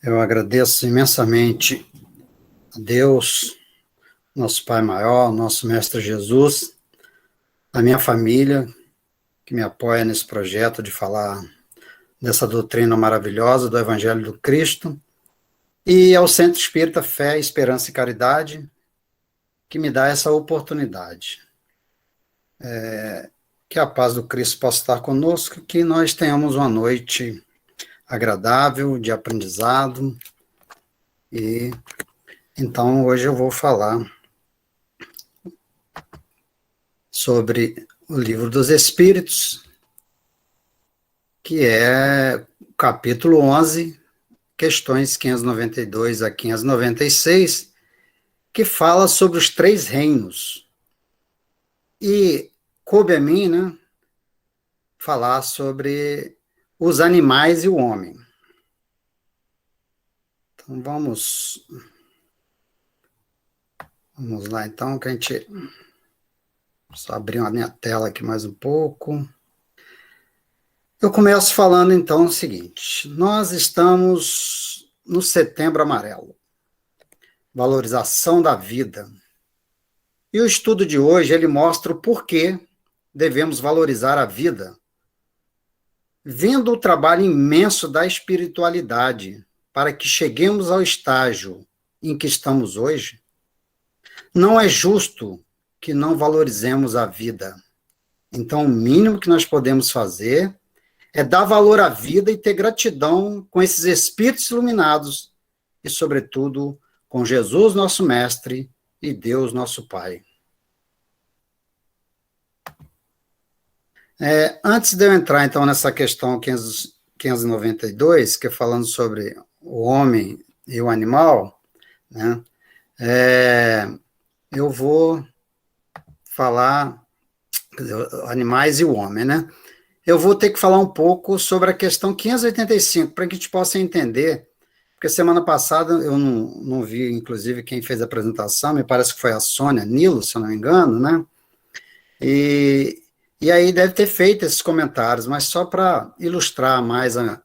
Eu agradeço imensamente a Deus, nosso Pai maior, nosso Mestre Jesus, a minha família, que me apoia nesse projeto de falar dessa doutrina maravilhosa do Evangelho do Cristo, e ao Centro Espírita Fé, Esperança e Caridade, que me dá essa oportunidade. Que a paz do Cristo possa estar conosco, que nós tenhamos uma noite agradável, de aprendizado, e então hoje eu vou falar sobre o Livro dos Espíritos, que é o capítulo 11, questões 592 a 596, que fala sobre os três reinos. E coube a mim, né, falar sobre os animais e o homem. Então vamos lá então, que a gente só abrir a minha tela aqui mais um pouco. Eu começo falando então o seguinte: nós estamos no Setembro Amarelo, valorização da vida. E o estudo de hoje, ele mostra o porquê devemos valorizar a vida, vendo o trabalho imenso da espiritualidade para que cheguemos ao estágio em que estamos hoje. Não é justo que não valorizemos a vida. Então, o mínimo que nós podemos fazer é dar valor à vida e ter gratidão com esses espíritos iluminados e, sobretudo, com Jesus, nosso Mestre, e Deus, nosso Pai. Antes de eu entrar, então, nessa questão 592, que é falando sobre o homem e o animal, né, eu vou falar, quer dizer, animais e o homem, né? Eu vou ter que falar um pouco sobre a questão 585, para que a gente possa entender, porque semana passada eu não vi, inclusive, quem fez a apresentação, me parece que foi a Sônia Nilo, se eu não me engano, né? E aí deve ter feito esses comentários, mas só para ilustrar mais o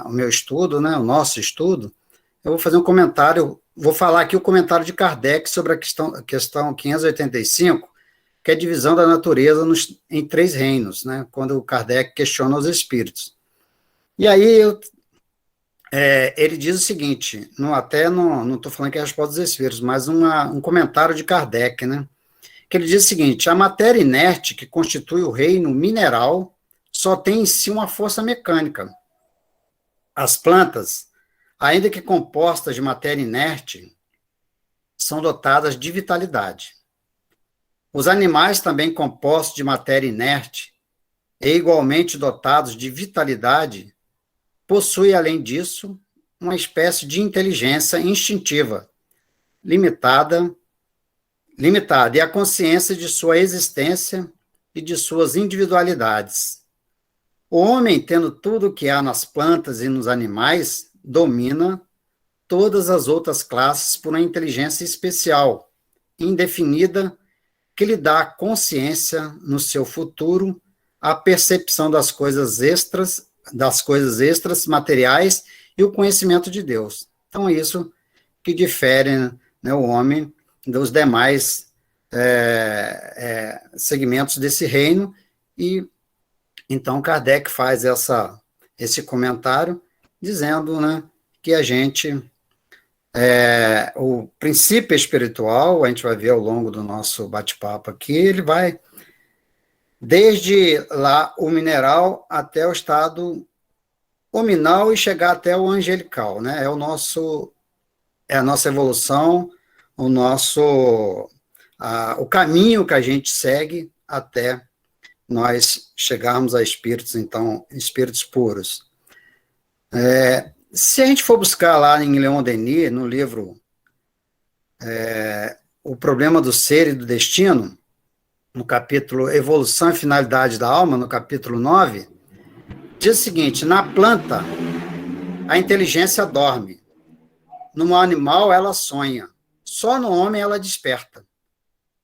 meu estudo, né, o nosso estudo, eu vou fazer um comentário, vou falar aqui o comentário de Kardec sobre a questão 585, que é a divisão da natureza em três reinos, né, quando Kardec questiona os espíritos. E aí ele diz o seguinte, até não estou falando que é a resposta dos espíritos, mas um comentário de Kardec, né, que ele diz o seguinte: a matéria inerte que constitui o reino mineral só tem em si uma força mecânica. As plantas, ainda que compostas de matéria inerte, são dotadas de vitalidade. Os animais, também compostos de matéria inerte e igualmente dotados de vitalidade, possuem, além disso, uma espécie de inteligência instintiva, limitada e a consciência de sua existência e de suas individualidades. O homem, tendo tudo o que há nas plantas e nos animais, domina todas as outras classes por uma inteligência especial, indefinida, que lhe dá consciência no seu futuro, a percepção das coisas extras materiais e o conhecimento de Deus. Então, é isso que difere, né, o homem dos demais segmentos desse reino. E então Kardec faz esse comentário dizendo, né, que a gente, o princípio espiritual, a gente vai ver ao longo do nosso bate-papo aqui, ele vai desde lá o mineral até o estado hominal e chegar até o angelical, né? É a nossa evolução, o caminho que a gente segue até nós chegarmos a espíritos, então, espíritos puros. Se a gente for buscar lá em Leon Denis, no livro O Problema do Ser e do Destino, no capítulo Evolução e Finalidade da Alma, no capítulo 9, diz o seguinte: na planta, a inteligência dorme, no animal ela sonha, só no homem ela desperta.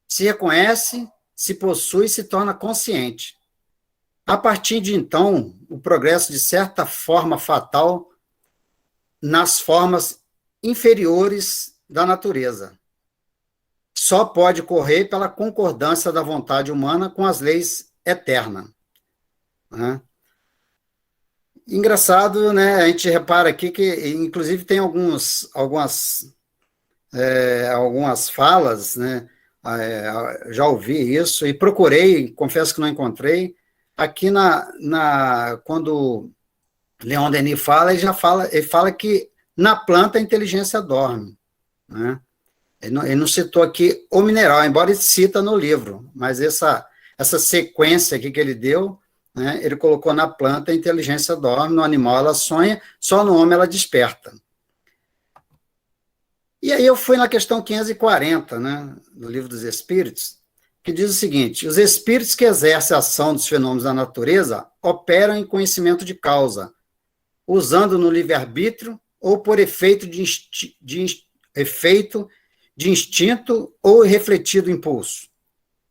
Se reconhece, se possui, se torna consciente. A partir de então, o progresso, de certa forma fatal, nas formas inferiores da natureza. Só pode ocorrer pela concordância da vontade humana com as leis eternas. Né? Engraçado, né? A gente repara aqui que, inclusive, tem algumas falas, né? Já ouvi isso e procurei, confesso que não encontrei. Aqui quando Leon Denis fala, ele fala que na planta a inteligência dorme, né? Ele não citou aqui o mineral, embora ele cita no livro, mas essa sequência aqui que ele deu, né, ele colocou na planta a inteligência dorme, no animal ela sonha, só no homem ela desperta. E aí eu fui na questão 540, né, do Livro dos Espíritos, que diz o seguinte: os espíritos que exercem a ação dos fenômenos da natureza operam em conhecimento de causa, usando no livre-arbítrio ou por efeito de instinto ou refletido impulso.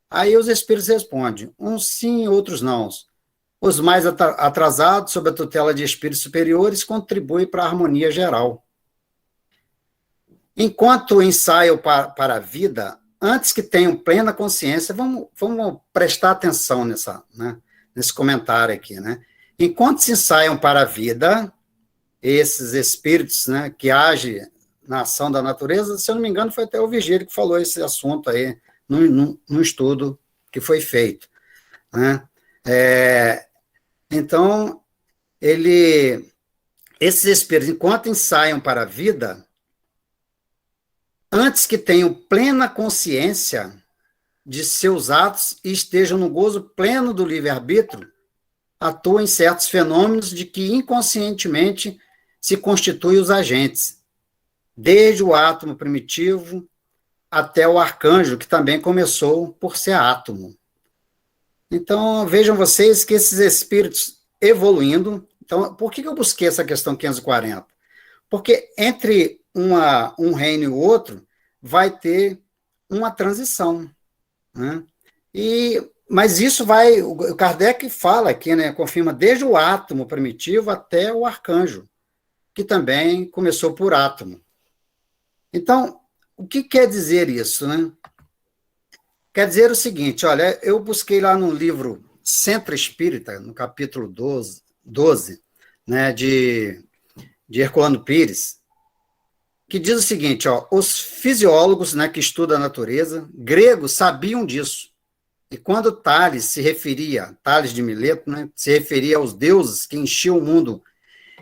Aí os espíritos respondem, uns sim, outros não. Os mais atrasados, sob a tutela de espíritos superiores, contribuem para a harmonia geral. Enquanto ensaiam para a vida, antes que tenham plena consciência, vamos prestar atenção nesse comentário aqui, né? Enquanto se ensaiam para a vida, esses espíritos, né, que agem na ação da natureza, se eu não me engano, foi até o Vigílio que falou esse assunto aí, num estudo que foi feito. Né? Então, esses espíritos, enquanto ensaiam para a vida, antes que tenham plena consciência de seus atos e estejam no gozo pleno do livre-arbítrio, atuam em certos fenômenos de que inconscientemente se constituem os agentes, desde o átomo primitivo até o arcanjo, que também começou por ser átomo. Então, vejam vocês que esses espíritos evoluindo... Então, por que eu busquei essa questão 540? Porque entre um reino e o outro vai ter uma transição. Né? Mas isso o Kardec fala aqui, né, confirma, desde o átomo primitivo até o arcanjo, que também começou por átomo. Então, o que quer dizer isso, né? Quer dizer o seguinte, olha, eu busquei lá no livro Centro Espírita, no capítulo 12 né, de Herculano Pires, que diz o seguinte, ó, os fisiólogos, né, que estudam a natureza, gregos, sabiam disso. E quando Tales de Mileto, né, se referia aos deuses que enchiam o mundo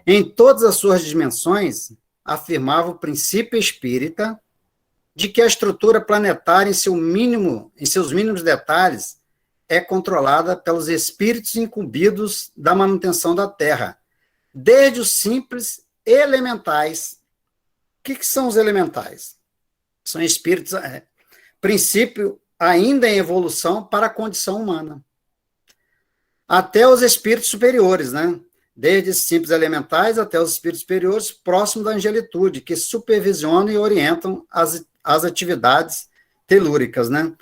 em todas as suas dimensões, afirmava o princípio espírita de que a estrutura planetária, em seus mínimos detalhes, é controlada pelos espíritos incumbidos da manutenção da Terra, desde os simples elementais. O que são os elementais? São espíritos, princípio ainda em evolução para a condição humana. Até os espíritos superiores, né? Desde os simples elementais até os espíritos superiores, próximos da angelitude, que supervisionam e orientam as atividades telúricas, né?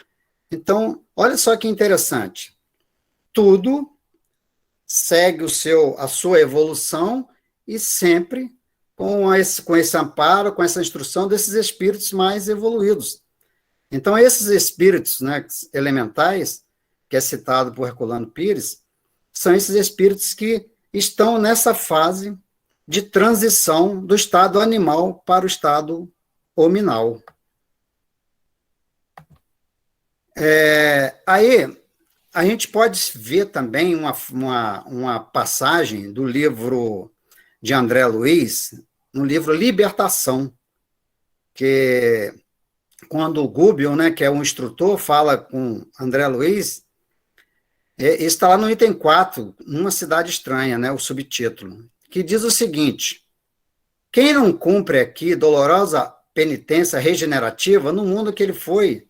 Então, olha só que interessante. Tudo segue a sua evolução e sempre com esse amparo, com essa instrução desses espíritos mais evoluídos. Então, esses espíritos, né, elementais, que é citado por Herculano Pires, são esses espíritos que estão nessa fase de transição do estado animal para o estado hominal. Aí, a gente pode ver também uma passagem do livro de André Luiz, no livro Libertação, que quando o Gubbio, né, que é um instrutor, fala com André Luiz, isso está lá no item 4, Numa Cidade Estranha, né, o subtítulo, que diz o seguinte: quem não cumpre aqui dolorosa penitência regenerativa no mundo que ele foi...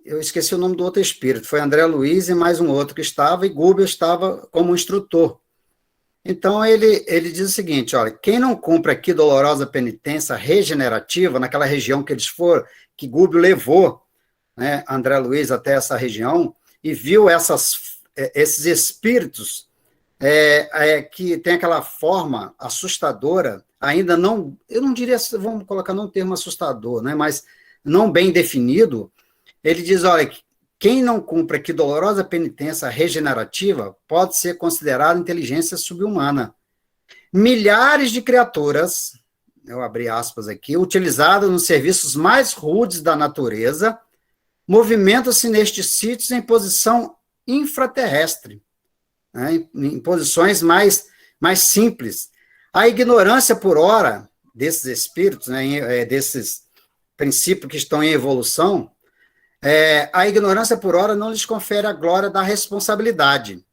eu esqueci o nome do outro espírito, foi André Luiz e mais um outro que estava, e Gubbio estava como instrutor. Então, ele diz o seguinte, olha, quem não cumpre aqui dolorosa penitência regenerativa, naquela região que eles foram, que Gubbio levou, né, André Luiz até essa região, e viu esses espíritos que tem aquela forma assustadora, ainda não, eu não diria, vamos colocar não um termo assustador, né, mas não bem definido. Ele diz, olha, quem não cumpre que dolorosa penitência regenerativa pode ser considerado inteligência subhumana. Milhares de criaturas, eu abri aspas aqui, utilizadas nos serviços mais rudes da natureza, movimentam-se nestes sítios em posição infraterrestre, né, em posições mais simples. A ignorância, por ora, desses espíritos, né, desses princípios que estão em evolução, a ignorância, por ora, não lhes confere a glória da responsabilidade.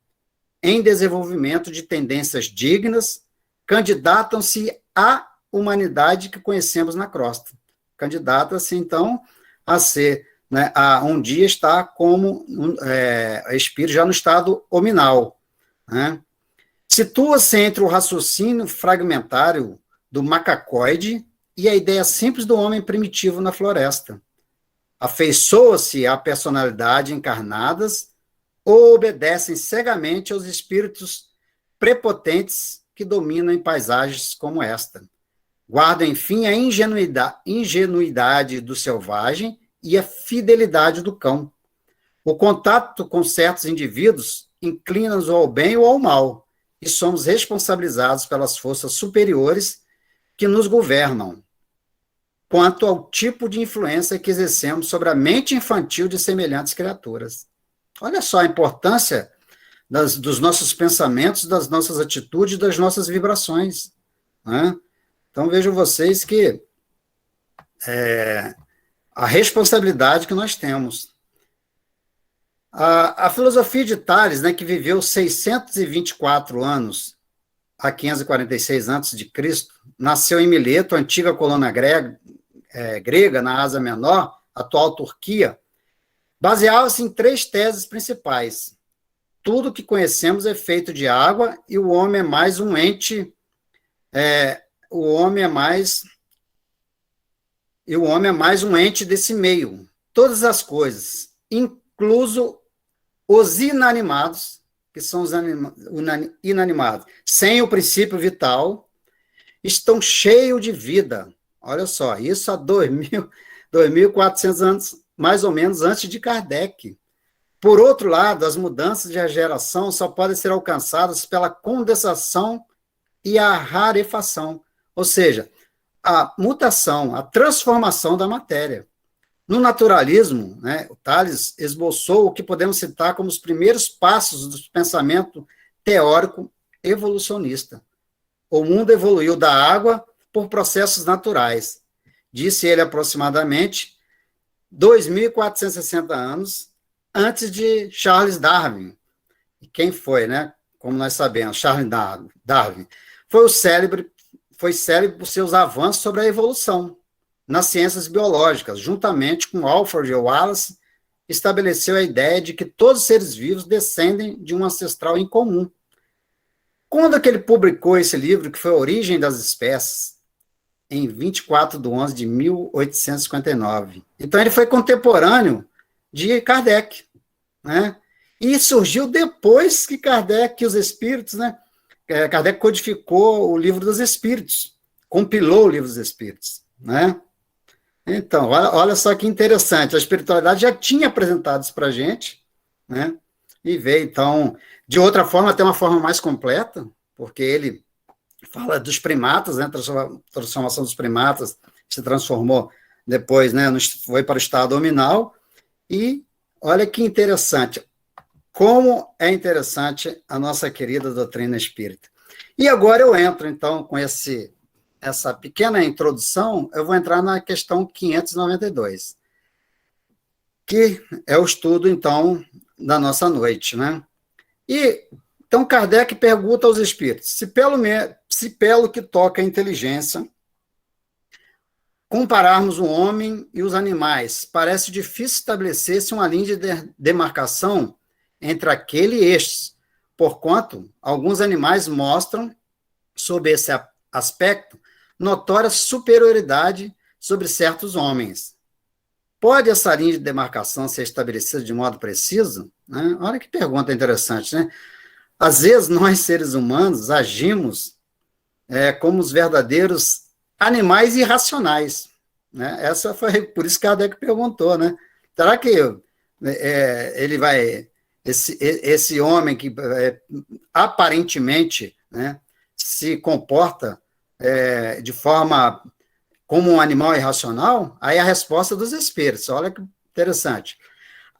Em desenvolvimento de tendências dignas, candidatam-se à humanidade que conhecemos na crosta. Candidatam-se, então, a ser, né, a um dia estar como espírito já no estado hominal, né? Situa-se entre o raciocínio fragmentário do macacoide e a ideia simples do homem primitivo na floresta. Afeiçoa-se à personalidade encarnadas ou obedecem cegamente aos espíritos prepotentes que dominam em paisagens como esta. Guardam, enfim, a ingenuidade do selvagem e a fidelidade do cão. O contato com certos indivíduos inclina-nos ao bem ou ao mal, e somos responsabilizados pelas forças superiores que nos governam, quanto ao tipo de influência que exercemos sobre a mente infantil de semelhantes criaturas. Olha só a importância dos nossos pensamentos, das nossas atitudes, das nossas vibrações, né? Então, vejam vocês que a responsabilidade que nós temos. A filosofia de Tales, né, que viveu 624 anos a 546 a.C., nasceu em Mileto, antiga colônia grega, na Ásia Menor, atual Turquia, baseava-se em 3 teses principais. Tudo que conhecemos é feito de água e o homem é mais um ente, um ente desse meio. Todas as coisas, incluso os inanimados, que são os inanimados, sem o princípio vital, estão cheios de vida. Olha só, isso há 2.400 anos, mais ou menos, antes de Kardec. Por outro lado, as mudanças de geração só podem ser alcançadas pela condensação e a rarefação, ou seja, a mutação, a transformação da matéria. No naturalismo, né, o Tales esboçou o que podemos citar como os primeiros passos do pensamento teórico evolucionista. O mundo evoluiu da água por processos naturais, disse ele aproximadamente 2.460 anos antes de Charles Darwin. E quem foi, né? Como nós sabemos, Charles Darwin foi célebre por seus avanços sobre a evolução nas ciências biológicas. Juntamente com Alfred Wallace, estabeleceu a ideia de que todos os seres vivos descendem de um ancestral em comum. Quando que ele publicou esse livro, que foi A Origem das Espécies? Em 24 de 11 de 1859. Então, ele foi contemporâneo de Kardec, né? E surgiu depois que Kardec, os espíritos, né? Kardec codificou o Livro dos Espíritos, compilou o Livro dos Espíritos, né? Então, olha só que interessante, a espiritualidade já tinha apresentado isso para a gente, né? E veio, então, de outra forma, até uma forma mais completa, porque ele fala dos primatas, né? Transformação dos primatas, se transformou depois, né? Foi para o estado hominal, e olha que interessante, como é interessante a nossa querida doutrina espírita. E agora eu entro, então, com essa pequena introdução, eu vou entrar na questão 592, que é o estudo, então, da nossa noite, né? E, então, Kardec pergunta aos espíritos, se pelo que toca a inteligência, compararmos o homem e os animais, parece difícil estabelecer-se uma linha de demarcação entre aquele e estes, porquanto alguns animais mostram, sob esse aspecto, notória superioridade sobre certos homens. Pode essa linha de demarcação ser estabelecida de modo preciso? Né? Olha que pergunta interessante, né? Às vezes, nós, seres humanos, agimos como os verdadeiros animais irracionais, né? Essa foi, por isso que Kardec perguntou, né? Será que ele vai, esse homem que aparentemente, né, se comporta de forma como um animal irracional? Aí a resposta dos espíritos, olha que interessante.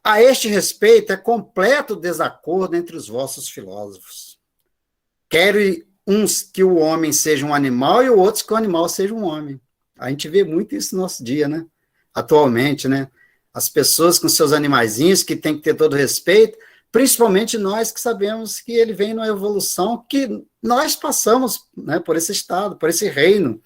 A este respeito, é completo desacordo entre os vossos filósofos. Querem uns que o homem seja um animal e outros que o animal seja um homem. A gente vê muito isso no nosso dia, né? Atualmente, né? As pessoas com seus animaizinhos, que tem que ter todo respeito, principalmente nós que sabemos que ele vem numa evolução que nós passamos, né, por esse estado, por esse reino.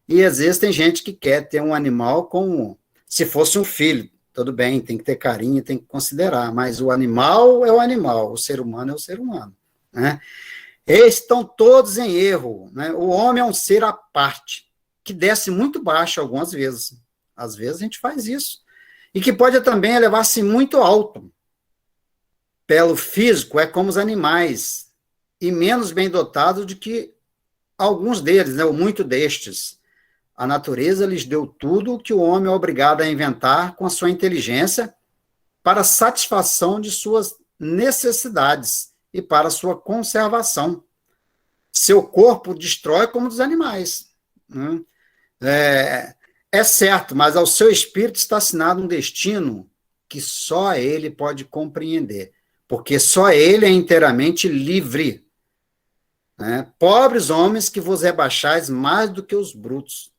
E às vezes tem gente que quer ter um animal como se fosse um filho. Tudo bem, tem que ter carinho, tem que considerar, mas o animal é o animal, o ser humano é o ser humano, né? Eles estão todos em erro, né? O homem é um ser à parte, que desce muito baixo algumas vezes. Às vezes a gente faz isso. E que pode também elevar-se muito alto. Pelo físico, é como os animais, e menos bem dotado do que alguns deles, né? Ou muito destes. A natureza lhes deu tudo o que o homem é obrigado a inventar com a sua inteligência para a satisfação de suas necessidades e para a sua conservação. Seu corpo destrói como dos animais. Né? É certo, mas ao seu espírito está assinado um destino que só ele pode compreender, porque só ele é inteiramente livre. Né? Pobres homens que vos rebaixais mais do que os brutos.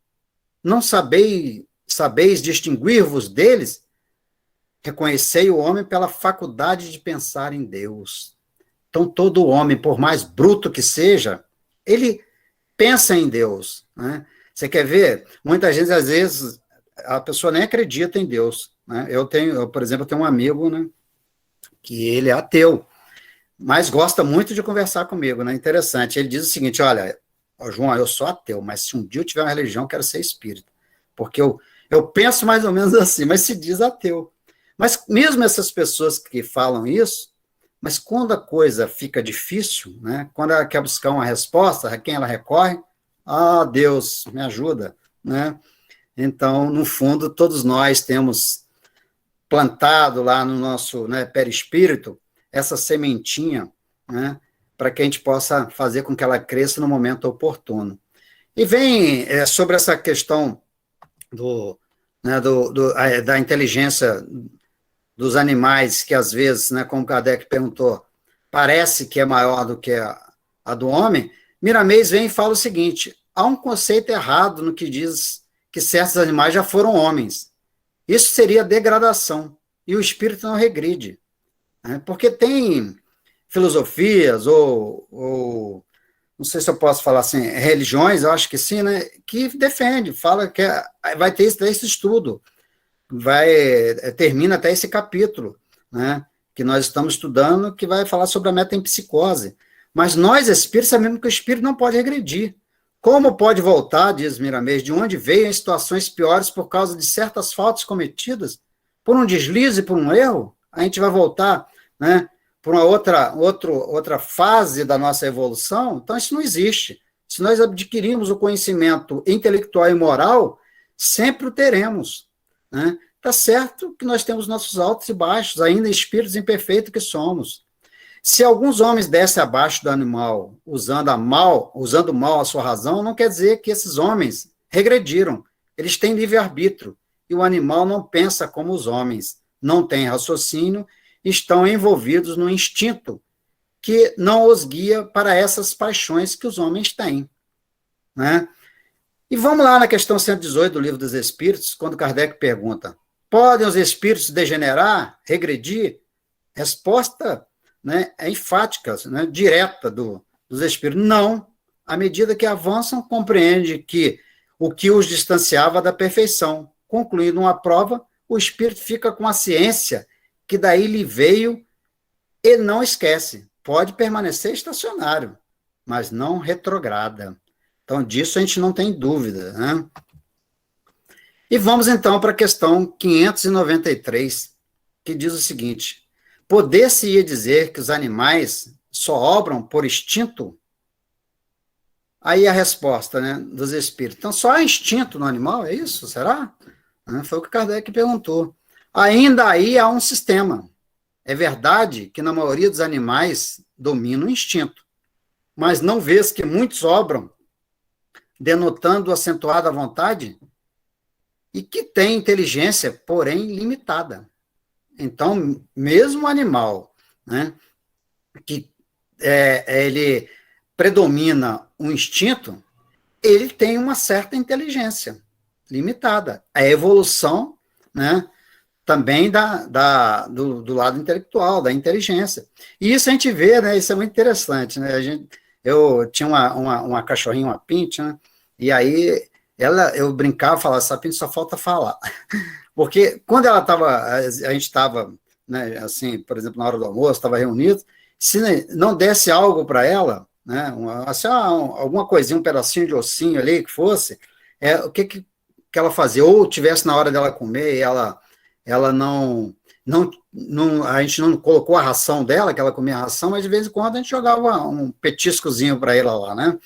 Não sabeis distinguir-vos deles? Reconhecei o homem pela faculdade de pensar em Deus. Então, todo homem, por mais bruto que seja, ele pensa em Deus. Né? Você quer ver? Muitas vezes, às vezes, a pessoa nem acredita em Deus. Né? Por exemplo, eu tenho um amigo, né, que ele é ateu, mas gosta muito de conversar comigo. Né? Interessante. Ele diz o seguinte, olha, João, eu sou ateu, mas se um dia eu tiver uma religião, eu quero ser espírita. Porque eu penso mais ou menos assim, mas se diz ateu. Mas mesmo essas pessoas que falam isso, mas quando a coisa fica difícil, né, quando ela quer buscar uma resposta, a quem ela recorre? Ah, Deus, me ajuda. Né? Então, no fundo, todos nós temos plantado lá no nosso, né, perispírito essa sementinha, né, para que a gente possa fazer com que ela cresça no momento oportuno. E vem sobre essa questão da inteligência dos animais, que às vezes, né, como Kardec perguntou, parece que é maior do que a do homem. Miramês vem e fala o seguinte, há um conceito errado no que diz que certos animais já foram homens. Isso seria degradação, e o espírito não regride. Né? Porque tem filosofias, ou não sei se eu posso falar assim, religiões, eu acho que sim, né, que defende, fala que vai ter esse estudo, termina até esse capítulo, né, que nós estamos estudando, que vai falar sobre a metempsicose. Mas nós, espíritos, sabemos que o espírito não pode regredir. Como pode voltar, diz Miramês, de onde veio em situações piores por causa de certas faltas cometidas, por um deslize, por um erro? A gente vai voltar, né, por uma outra fase da nossa evolução? Então, isso não existe. Se nós adquirirmos o conhecimento intelectual e moral, sempre o teremos. Né? Tá certo que nós temos nossos altos e baixos, ainda espíritos imperfeitos que somos. Se alguns homens descem abaixo do animal, usando mal a sua razão, não quer dizer que esses homens regrediram. Eles têm livre-arbítrio, e o animal não pensa como os homens, não tem raciocínio, estão envolvidos no instinto que não os guia para essas paixões que os homens têm. Né? E vamos lá na questão 118 do Livro dos Espíritos, quando Kardec pergunta, podem os espíritos degenerar, regredir? Resposta, né, é enfática, né, direta dos espíritos. Não. À medida que avançam, compreende que o que os distanciava da perfeição. Concluindo uma prova, o espírito fica com a ciência que daí lhe veio e não esquece. Pode permanecer estacionário, mas não retrograda. Então, disso a gente não tem dúvida. Né? E vamos, então, para a questão 593, que diz o seguinte, poder-se-ia dizer que os animais só obram por instinto? Aí a resposta, né, dos espíritos. Então, só há instinto no animal, é isso? Será? Foi o que Kardec perguntou. Ainda aí há um sistema. É verdade que na maioria dos animais domina o instinto, mas não vês que muitos obram denotando acentuada vontade e que têm inteligência, porém limitada. Então, mesmo o animal, né, que ele predomina o instinto, ele tem uma certa inteligência limitada. A evolução, né, também do lado intelectual, da inteligência. E isso a gente vê, né, isso é muito interessante, né, eu tinha uma cachorrinha, uma Pinty, né, e aí eu brincava, falava, essa Pinty só falta falar. Porque quando a gente estava, né, assim, por exemplo, na hora do almoço, estava reunido, se não desse algo para ela, né, alguma coisinha, um pedacinho de ossinho ali que fosse, o que ela fazia? Ou tivesse na hora dela comer e ela a gente não colocou a ração dela, que ela comia a ração, mas de vez em quando a gente jogava um petiscozinho para ela lá, né?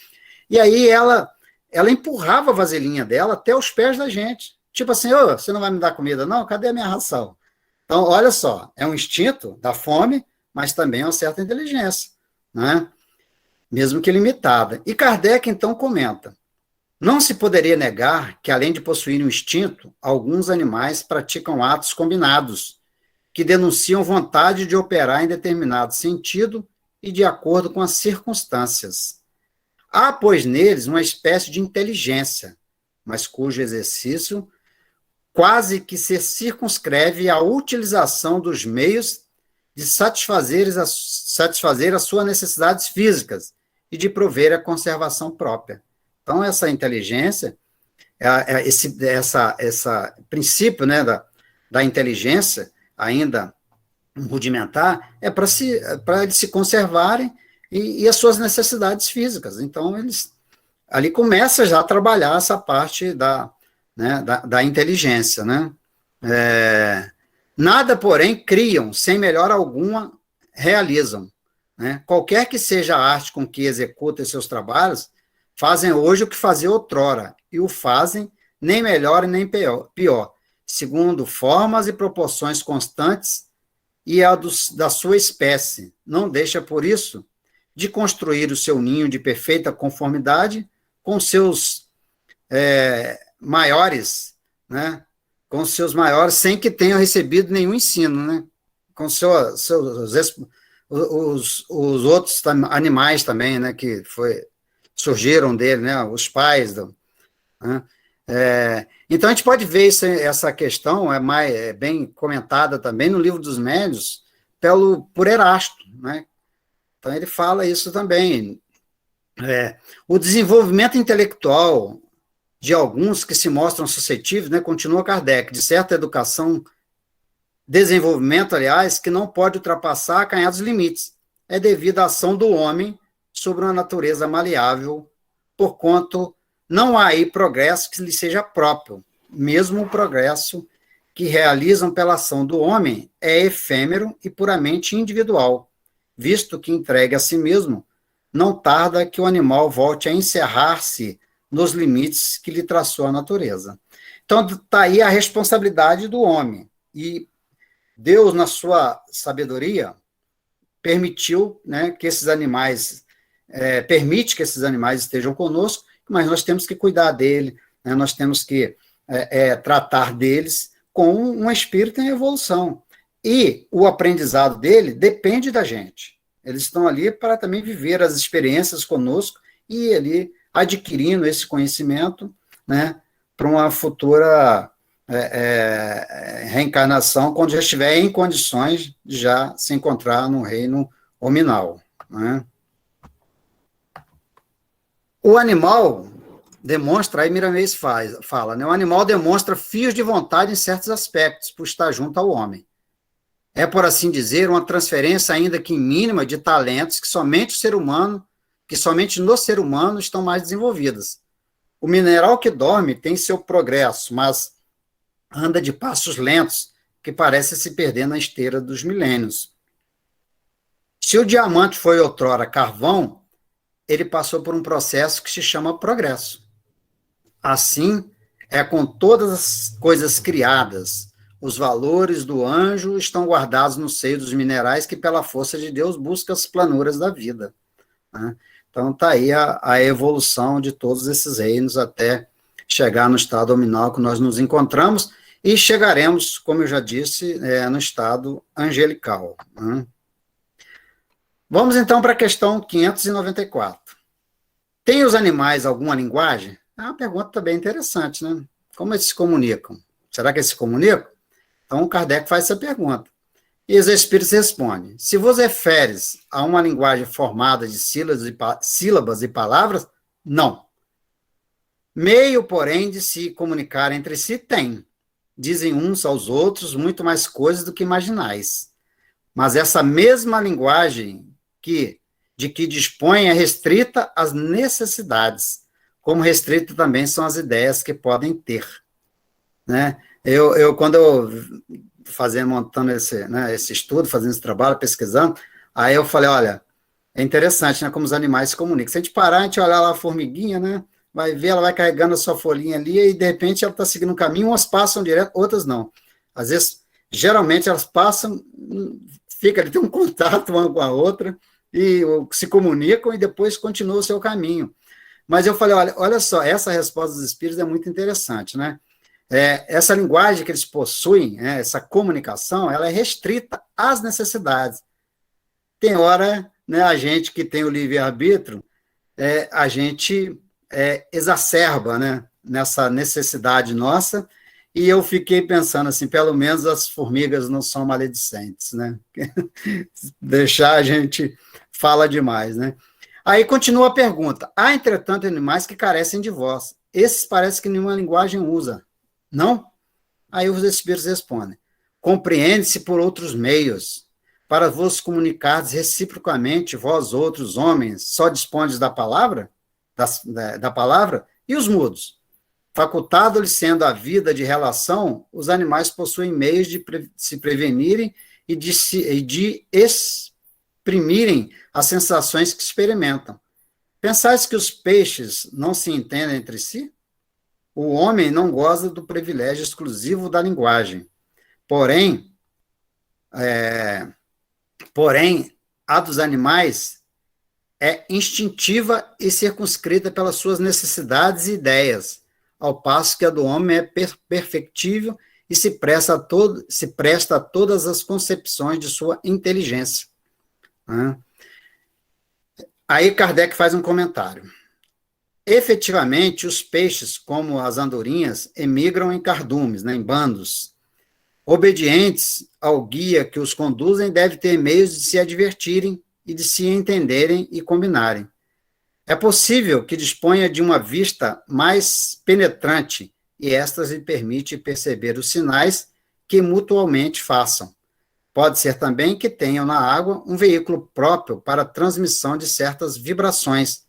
E aí ela empurrava a vasilhinha dela até os pés da gente. Tipo assim, ô, você não vai me dar comida, não? Cadê a minha ração? Então, olha só, é um instinto da fome, mas também é uma certa inteligência, né? Mesmo que limitada. E Kardec, então, comenta, não se poderia negar que, além de possuírem um instinto, alguns animais praticam atos combinados, que denunciam vontade de operar em determinado sentido e de acordo com as circunstâncias. Há, pois, neles uma espécie de inteligência, mas cujo exercício quase que se circunscreve à utilização dos meios de satisfazer as suas necessidades físicas e de prover a conservação própria. Então, essa inteligência, esse princípio, né, da inteligência, ainda rudimentar, é para eles se conservarem e as suas necessidades físicas. Então, eles ali começa já a trabalhar essa parte da inteligência, né? Nada, porém, criam, sem melhor alguma, realizam. Né? Qualquer que seja a arte com que executem seus trabalhos, fazem hoje o que faziam outrora, e o fazem nem melhor e nem pior, segundo formas e proporções constantes e da sua espécie. Não deixa, por isso, de construir o seu ninho de perfeita conformidade com seus maiores, né? Com seus maiores, sem que tenham recebido nenhum ensino, né? Com os outros animais também, né? Que surgiram dele, né? Os pais. Né? Então, a gente pode ver essa questão, é bem comentada também no Livro dos Médiuns, por Erasto, né? Então, ele fala isso também. O desenvolvimento intelectual de alguns que se mostram suscetíveis, né, continua Kardec, de certa desenvolvimento, aliás, que não pode ultrapassar acanhados limites, é devido à ação do homem sobre uma natureza maleável, porquanto não há aí progresso que lhe seja próprio, mesmo o progresso que realizam pela ação do homem é efêmero e puramente individual, visto que entregue a si mesmo, não tarda que o animal volte a encerrar-se nos limites que lhe traçou a natureza. Então, está aí a responsabilidade do homem. E Deus, na sua sabedoria, permitiu, né, que esses animais, permite que esses animais estejam conosco, mas nós temos que cuidar dele, né, nós temos que tratar deles com um espírito em evolução. E o aprendizado dele depende da gente. Eles estão ali para também viver as experiências conosco e ali adquirindo esse conhecimento, né, para uma futura reencarnação, quando já estiver em condições de já se encontrar no reino hominal. Né. O animal demonstra, aí Miramês fala, né, o animal demonstra fios de vontade em certos aspectos, por estar junto ao homem. É, por assim dizer, uma transferência, ainda que mínima, de talentos que somente no ser humano estão mais desenvolvidas. O mineral que dorme tem seu progresso, mas anda de passos lentos, que parece se perder na esteira dos milênios. Se o diamante foi outrora carvão, ele passou por um processo que se chama progresso. Assim é com todas as coisas criadas. Os valores do anjo estão guardados no seio dos minerais que, pela força de Deus, buscam as planuras da vida. Né? Então, está aí a evolução de todos esses reinos até chegar no estado nominal que nós nos encontramos e chegaremos, como eu já disse, no estado angelical. Né? Vamos, então, para a questão 594. Tem os animais alguma linguagem? É uma pergunta também interessante, né? Como eles se comunicam? Será que eles se comunicam? Então, Kardec faz essa pergunta. E os espíritos respondem: se vos referes a uma linguagem formada de sílabas e palavras, não. Meio, porém, de se comunicar entre si, tem. Dizem uns aos outros muito mais coisas do que imaginais. Mas essa mesma linguagem de que dispõe é restrita às necessidades, como restrita também são as ideias que podem ter. Né? Quando eu montando esse estudo, fazendo esse trabalho, pesquisando, aí eu falei, olha, é interessante, né, como os animais se comunicam. Se a gente parar, a gente olhar lá a formiguinha, né, vai ver, ela vai carregando a sua folhinha ali, e de repente ela está seguindo um caminho, umas passam direto, outras não. Às vezes, geralmente elas passam, fica ali, tem um contato uma com a outra, e se comunicam e depois continuam o seu caminho. Mas eu falei, olha só, essa resposta dos espíritos é muito interessante, né? Essa linguagem que eles possuem, essa comunicação, ela é restrita às necessidades. Tem hora, né, a gente que tem o livre-arbítrio, a gente exacerba, né, nessa necessidade nossa, e eu fiquei pensando assim, pelo menos as formigas não são maledicentes, né? Deixar a gente fala demais, né? Aí continua a pergunta. Há, entretanto, animais que carecem de voz. Esses parece que nenhuma linguagem usa. Não? Aí os espíritos respondem: compreende-se por outros meios, para vos comunicardes reciprocamente, vós outros homens, só dispondes da palavra, da palavra, e os mudos. Facultado-lhes sendo a vida de relação, os animais possuem meios de se prevenirem e de exprimirem as sensações que experimentam. Pensais que os peixes não se entendem entre si? O homem não goza do privilégio exclusivo da linguagem. Porém, a dos animais é instintiva e circunscrita pelas suas necessidades e ideias, ao passo que a do homem é perfectível e se presta a todas as concepções de sua inteligência. Aí Kardec faz um comentário. Efetivamente, os peixes, como as andorinhas, emigram em cardumes, né, em bandos. Obedientes ao guia que os conduzem, devem ter meios de se advertirem e de se entenderem e combinarem. É possível que disponha de uma vista mais penetrante e estas lhe permite perceber os sinais que mutuamente façam. Pode ser também que tenham na água um veículo próprio para a transmissão de certas vibrações.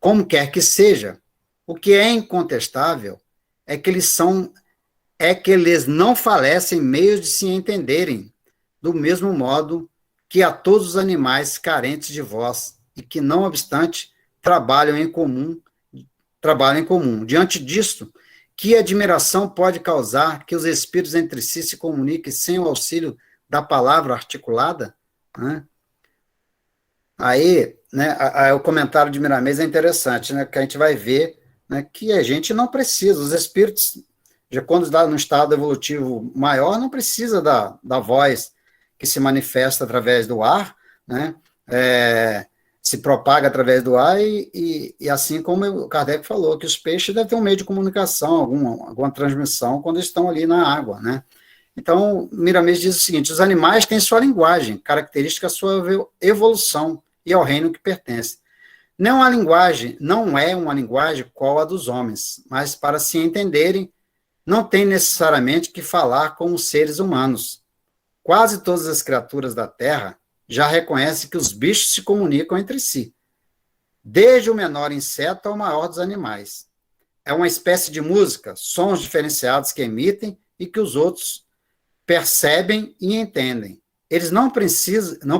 Como quer que seja, o que é incontestável é que eles não falecem meios de se entenderem, do mesmo modo que a todos os animais carentes de voz, e que, não obstante, trabalham em comum. Diante disto, que admiração pode causar que os espíritos entre si se comuniquem sem o auxílio da palavra articulada? Né? Aí, né, o comentário de Miramês é interessante, né, que a gente vai ver, né, que a gente não precisa, os espíritos, já quando está no estado evolutivo maior, não precisa da voz que se manifesta através do ar, né, se propaga através do ar, e assim como o Kardec falou, que os peixes devem ter um meio de comunicação, alguma transmissão, quando estão ali na água, né. Então, Miramês diz o seguinte: os animais têm sua linguagem, característica da sua evolução e ao reino que pertence. Não é uma linguagem qual a dos homens, mas para se entenderem, não tem necessariamente que falar com os seres humanos. Quase todas as criaturas da Terra já reconhecem que os bichos se comunicam entre si, desde o menor inseto ao maior dos animais. É uma espécie de música, sons diferenciados que emitem e que os outros percebem e entendem. Eles não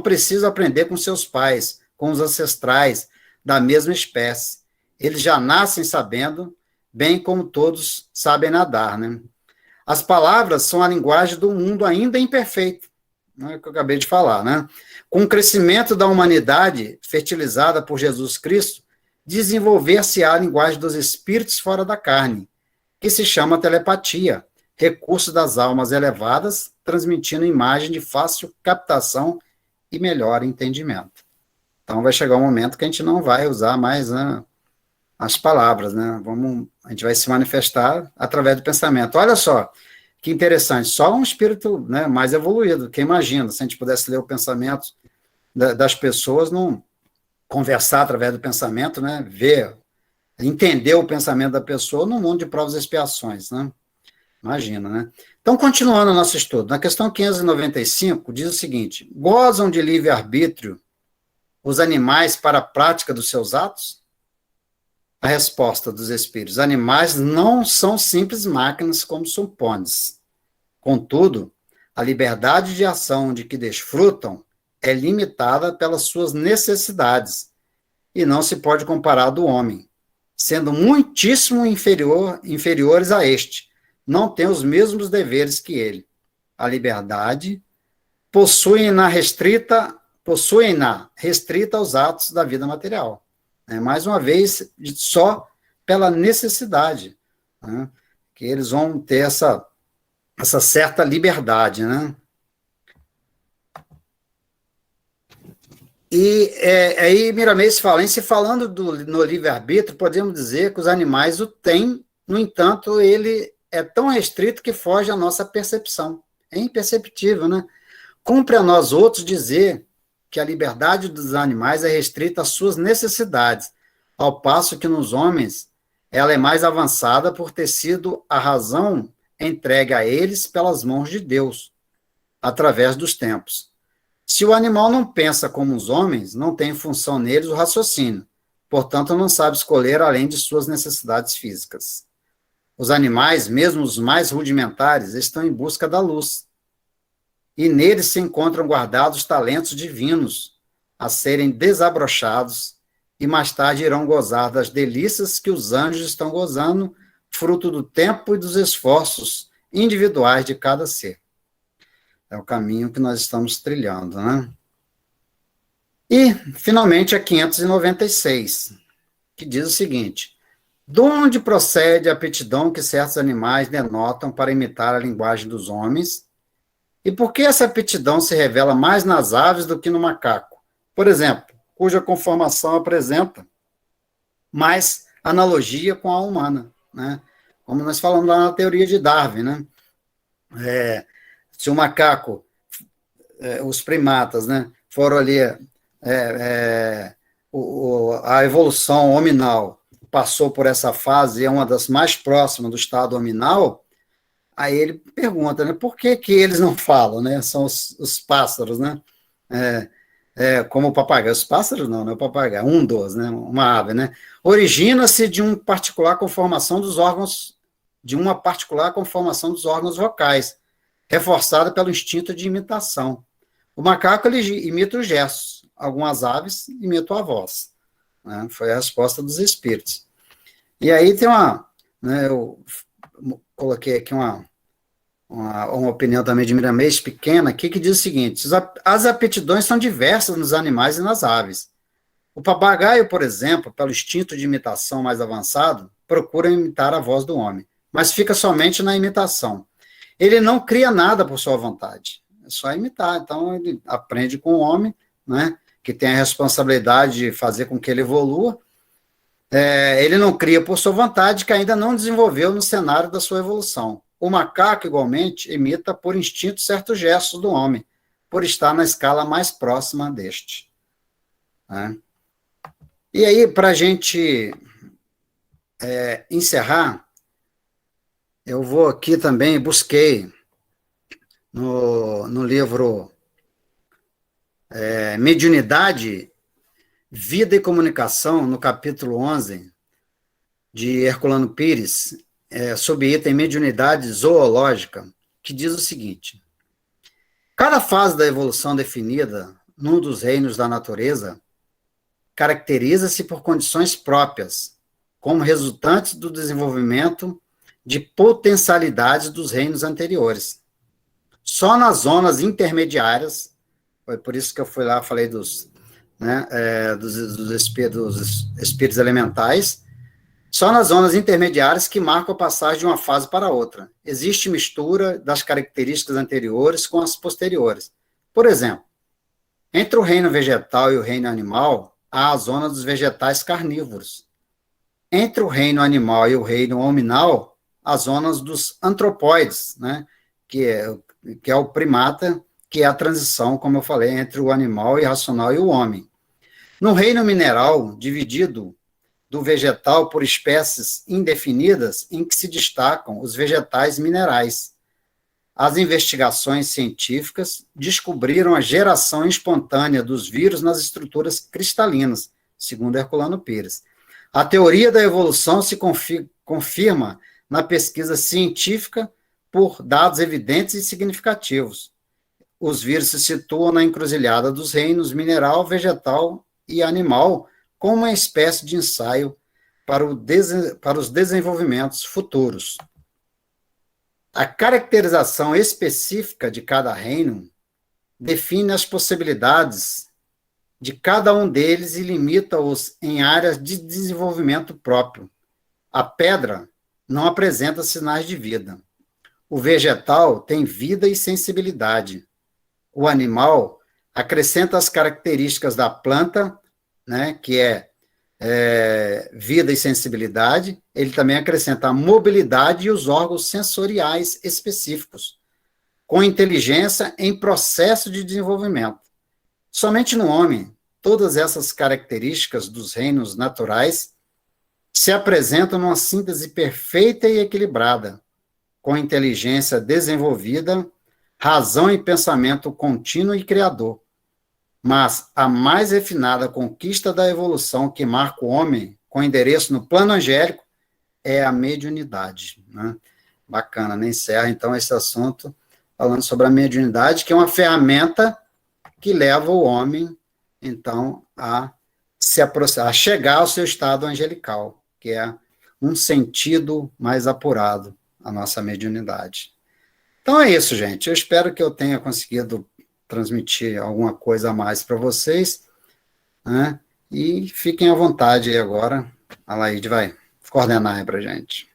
precisam aprender com seus pais, com os ancestrais da mesma espécie. Eles já nascem sabendo, bem como todos sabem nadar, né? As palavras são a linguagem do mundo ainda imperfeito, né, que eu acabei de falar, né? Com o crescimento da humanidade fertilizada por Jesus Cristo, desenvolver-se-á a linguagem dos espíritos fora da carne, que se chama telepatia, recurso das almas elevadas, transmitindo imagem de fácil captação e melhor entendimento. Então, vai chegar um momento que a gente não vai usar mais, né, as palavras, né? A gente vai se manifestar através do pensamento. Olha só, que interessante, só um espírito, né, mais evoluído, que imagina, se a gente pudesse ler o pensamento das pessoas, não conversar através do pensamento, né, entender o pensamento da pessoa no mundo de provas e expiações, né? Imagina, né? Então, continuando o nosso estudo, na questão 595, diz o seguinte: gozam de livre-arbítrio os animais para a prática dos seus atos? A resposta dos espíritos: animais não são simples máquinas como supones. Contudo, a liberdade de ação de que desfrutam é limitada pelas suas necessidades e não se pode comparar do homem, sendo muitíssimo inferiores a este. Não têm os mesmos deveres que ele. A liberdade possuem-na restrita aos atos da vida material. Mais uma vez, só pela necessidade, né, que eles vão ter essa certa liberdade, né? E aí Miramês fala, se falando no livre-arbítrio, podemos dizer que os animais o têm, no entanto, ele é tão restrito que foge à nossa percepção. É imperceptível, né? Cumpre a nós outros dizer que a liberdade dos animais é restrita às suas necessidades, ao passo que nos homens ela é mais avançada por ter sido a razão entregue a eles pelas mãos de Deus, através dos tempos. Se o animal não pensa como os homens, não tem função neles o raciocínio, portanto não sabe escolher além de suas necessidades físicas. Os animais, mesmo os mais rudimentares, estão em busca da luz, e neles se encontram guardados talentos divinos a serem desabrochados, e mais tarde irão gozar das delícias que os anjos estão gozando, fruto do tempo e dos esforços individuais de cada ser. É o caminho que nós estamos trilhando, né? E, finalmente, a 596, que diz o seguinte: de onde procede a aptidão que certos animais denotam para imitar a linguagem dos homens? E por que essa aptidão se revela mais nas aves do que no macaco? Por exemplo, cuja conformação apresenta mais analogia com a humana, né? Como nós falamos lá na teoria de Darwin, né? Se o macaco, os primatas, né, foram ali, a evolução hominal passou por essa fase, é uma das mais próximas do estado hominal, aí ele pergunta, né, por que eles não falam, né? São os pássaros, né? Como o papagaio. Os pássaros não é o papagaio, um dos, né? Uma ave, né? Origina-se de uma particular conformação dos órgãos vocais, reforçada pelo instinto de imitação. O macaco, ele imita os gestos, algumas aves imitam a voz, né? Foi a resposta dos espíritos. E aí tem né, eu coloquei aqui uma opinião também de Miramês pequena aqui, que diz o seguinte: as aptidões são diversas nos animais e nas aves. O papagaio, por exemplo, pelo instinto de imitação mais avançado, procura imitar a voz do homem, mas fica somente na imitação. Ele não cria nada por sua vontade, é só imitar. Então, ele aprende com o homem, né, que tem a responsabilidade de fazer com que ele evolua. Ele não cria por sua vontade, que ainda não desenvolveu no cenário da sua evolução. O macaco, igualmente, imita por instinto certos gestos do homem, por estar na escala mais próxima deste. Né? E aí, para a gente encerrar, eu vou aqui também, busquei no livro Mediunidade, Vida e Comunicação, no capítulo 11, de Herculano Pires, sob item Mediunidade Zoológica, que diz o seguinte: Cada fase da evolução definida num dos reinos da natureza caracteriza-se por condições próprias, como resultantes do desenvolvimento de potencialidades dos reinos anteriores. Só nas zonas intermediárias, foi por isso que eu fui lá, falei dos espíritos elementais, só nas zonas intermediárias que marcam a passagem de uma fase para outra. Existe mistura das características anteriores com as posteriores. Por exemplo, entre o reino vegetal e o reino animal, há a zona dos vegetais carnívoros. Entre o reino animal e o reino hominal, as zonas dos antropóides, né, que é o primata, que é a transição, como eu falei, entre o animal irracional e o homem. No reino mineral, dividido do vegetal por espécies indefinidas, em que se destacam os vegetais minerais. As investigações científicas descobriram a geração espontânea dos vírus nas estruturas cristalinas, segundo Herculano Pires. A teoria da evolução se confirma na pesquisa científica por dados evidentes e significativos. Os vírus se situam na encruzilhada dos reinos mineral, vegetal e animal, como uma espécie de ensaio para os desenvolvimentos futuros. A caracterização específica de cada reino define as possibilidades de cada um deles e limita-os em áreas de desenvolvimento próprio. A pedra não apresenta sinais de vida. O vegetal tem vida e sensibilidade. O animal acrescenta as características da planta, né, que é vida e sensibilidade. Ele também acrescenta a mobilidade e os órgãos sensoriais específicos, com inteligência em processo de desenvolvimento. Somente no homem, todas essas características dos reinos naturais se apresentam numa síntese perfeita e equilibrada, com inteligência desenvolvida, razão e pensamento contínuo e criador. Mas a mais refinada conquista da evolução que marca o homem, com endereço no plano angélico, é a mediunidade. Né? Bacana, né? Encerra, então, esse assunto falando sobre a mediunidade, que é uma ferramenta que leva o homem, então, a se aproximar, a chegar ao seu estado angelical, que é um sentido mais apurado, a nossa mediunidade. Então é isso, gente. Eu espero que eu tenha conseguido transmitir alguma coisa a mais para vocês, né? E fiquem à vontade aí agora. A Laide vai coordenar aí para a gente.